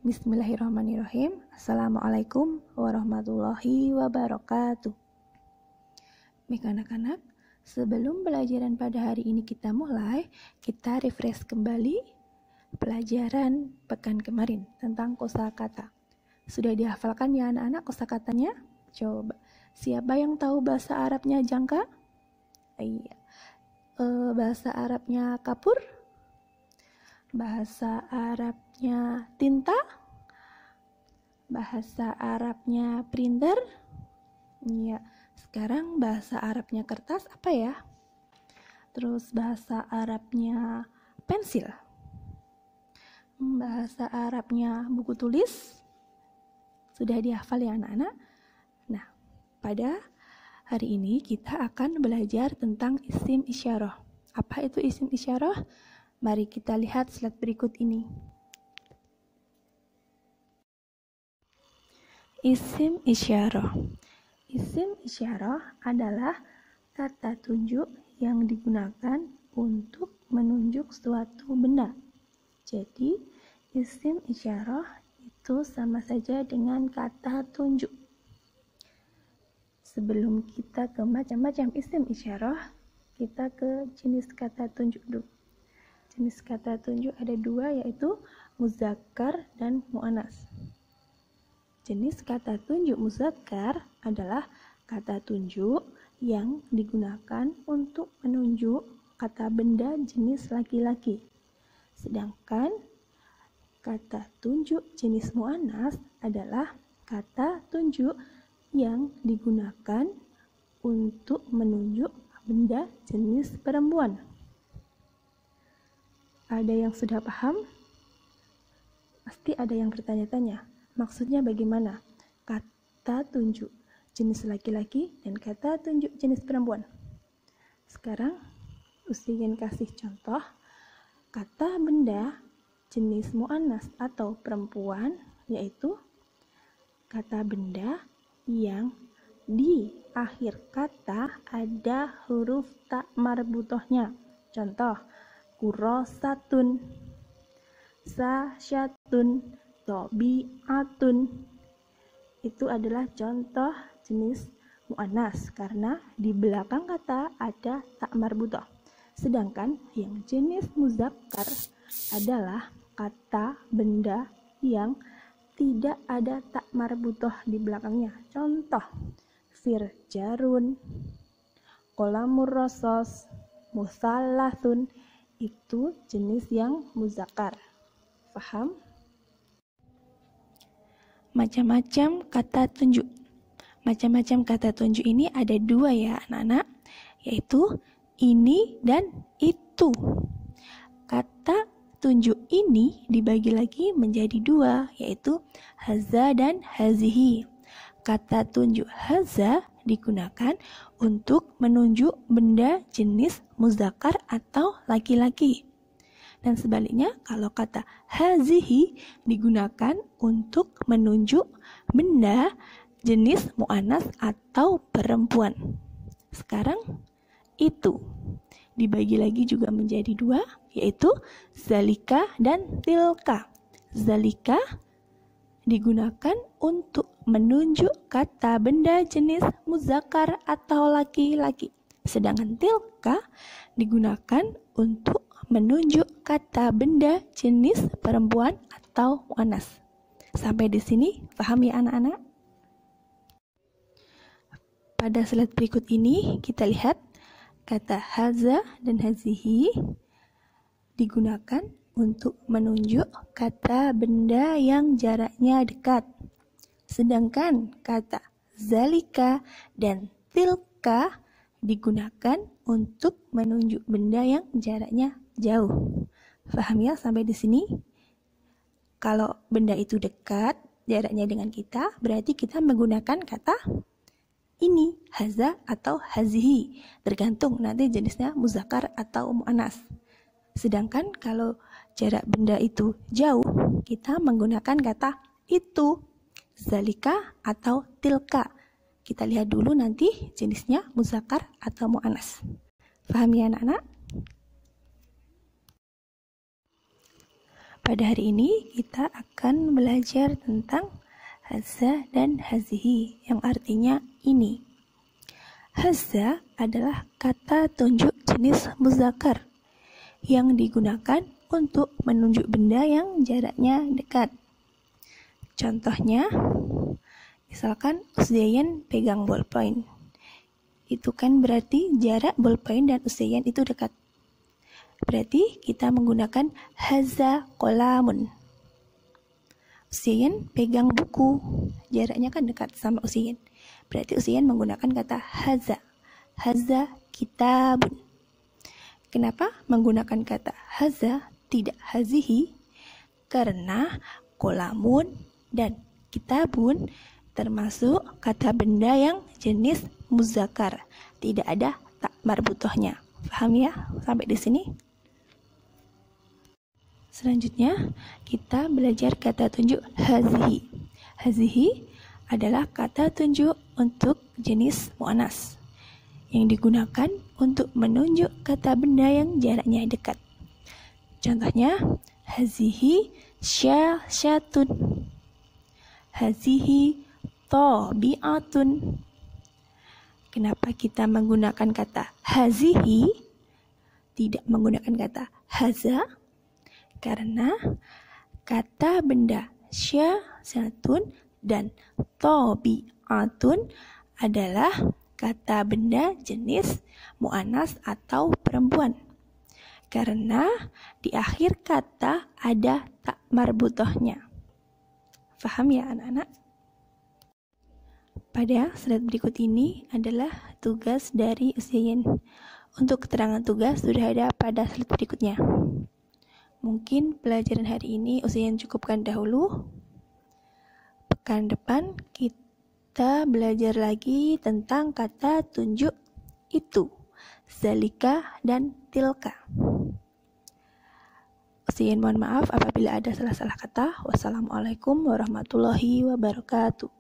Bismillahirrahmanirrahim. Assalamualaikum warahmatullahi wabarakatuh. Baik anak-anak, sebelum pelajaran pada hari ini kita mulai, kita refresh kembali pelajaran pekan kemarin tentang kosakata. Sudah dihafalkan ya anak-anak kosakatanya? Coba, siapa yang tahu bahasa Arabnya jangka? Iya. Bahasa Arabnya kapur? Bahasa Arabnya tinta? Bahasa Arabnya printer? Iya. Sekarang bahasa Arabnya kertas apa ya? Terus bahasa Arabnya pensil? Bahasa Arabnya buku tulis? Sudah dihafal ya anak-anak? Nah, pada hari ini kita akan belajar tentang isim isyarah. Apa itu isim isyarah? Mari kita lihat slide berikut ini. Isim isyarah. Isim isyarah adalah kata tunjuk yang digunakan untuk menunjuk suatu benda. Jadi, isim isyarah itu sama saja dengan kata tunjuk. Sebelum kita ke macam-macam isim isyarah, kita ke jenis kata tunjuk dulu. Jenis kata tunjuk ada dua, yaitu muzakkar dan muannas. Jenis kata tunjuk muzakkar adalah kata tunjuk yang digunakan untuk menunjuk kata benda jenis laki-laki. Sedangkan kata tunjuk jenis muannas adalah kata tunjuk yang digunakan untuk menunjuk benda jenis perempuan. Ada yang sudah paham? Pasti ada yang bertanya-tanya, maksudnya bagaimana? Kata tunjuk jenis laki-laki dan kata tunjuk jenis perempuan. Sekarang, Usi ingin kasih contoh kata benda jenis muannas atau perempuan, yaitu kata benda yang di akhir kata ada huruf ta marbutohnya. Contoh, kurosatun, sasyatun, tobi'atun. Itu adalah contoh jenis muannas karena di belakang kata ada ta marbutoh. Sedangkan yang jenis muzakkar adalah kata benda yang tidak ada ta marbutoh di belakangnya. Contoh, firjarun, kolamur rosos, musallathun. Itu jenis yang muzakkar. Paham? Macam-macam kata tunjuk. Macam-macam kata tunjuk ini ada dua ya anak-anak, yaitu ini dan itu. Kata tunjuk ini dibagi lagi menjadi dua, yaitu haza dan hazihi. Kata tunjuk haza digunakan untuk menunjuk benda jenis muzakkar atau laki-laki. Dan sebaliknya, kalau kata hazihi digunakan untuk menunjuk benda jenis muannas atau perempuan. Sekarang itu dibagi lagi juga menjadi dua, yaitu zalika dan tilka. Zalika digunakan untuk menunjuk kata benda jenis muzakkar atau laki-laki. Sedangkan tilka digunakan untuk menunjuk kata benda jenis perempuan atau muannas. Sampai di sini paham ya anak-anak? Pada slide berikut ini kita lihat kata haza dan hazihi digunakan untuk menunjuk kata benda yang jaraknya dekat. Sedangkan kata zalika dan tilka digunakan untuk menunjuk benda yang jaraknya jauh. Paham ya sampai di sini? Kalau benda itu dekat jaraknya dengan kita, berarti kita menggunakan kata ini, haza atau hazihi, tergantung nanti jenisnya muzakkar atau muannas. Sedangkan kalau jarak benda itu jauh, kita menggunakan kata itu, zalika atau tilka. Kita lihat dulu nanti jenisnya muzakkar atau muannas. Paham ya anak-anak? Pada hari ini kita akan belajar tentang hadza dan hazihi yang artinya ini. Hadza adalah kata tunjuk jenis muzakkar yang digunakan untuk menunjuk benda yang jaraknya dekat. Contohnya, misalkan Uzzayan pegang ballpoint. Itu kan berarti jarak ballpoint dan Uzzayan itu dekat. Berarti kita menggunakan hadza qalamun. Uzzayan pegang buku, jaraknya kan dekat sama Uzzayan. Berarti Uzzayan menggunakan kata hadza. Hadza kitabun. Kenapa menggunakan kata hadza tidak hazihi? Karena qalamun dan kitabun termasuk kata benda yang jenis muzakkar, tidak ada tak marbutohnya. Paham ya sampai di sini? Selanjutnya, kita belajar kata tunjuk hazihi. Hazihi adalah kata tunjuk untuk jenis muannas yang digunakan untuk menunjuk kata benda yang jaraknya dekat. Contohnya, hazihi syatun, hazihi tabi'atun. Kenapa kita menggunakan kata hazihi, tidak menggunakan kata hadza? Karena kata benda syatun dan tabi'atun adalah kata benda jenis muannas atau perempuan. Karena di akhir kata ada tak marbutohnya. Paham ya anak-anak? Pada slide berikut ini adalah tugas dari Uzzayan. Untuk keterangan tugas sudah ada pada slide berikutnya. Mungkin pelajaran hari ini Uzzayan cukupkan dahulu. Pekan depan kita belajar lagi tentang kata tunjuk itu, zalika dan tilka. Uzzayan mohon maaf apabila ada salah-salah kata. Wassalamualaikum warahmatullahi wabarakatuh.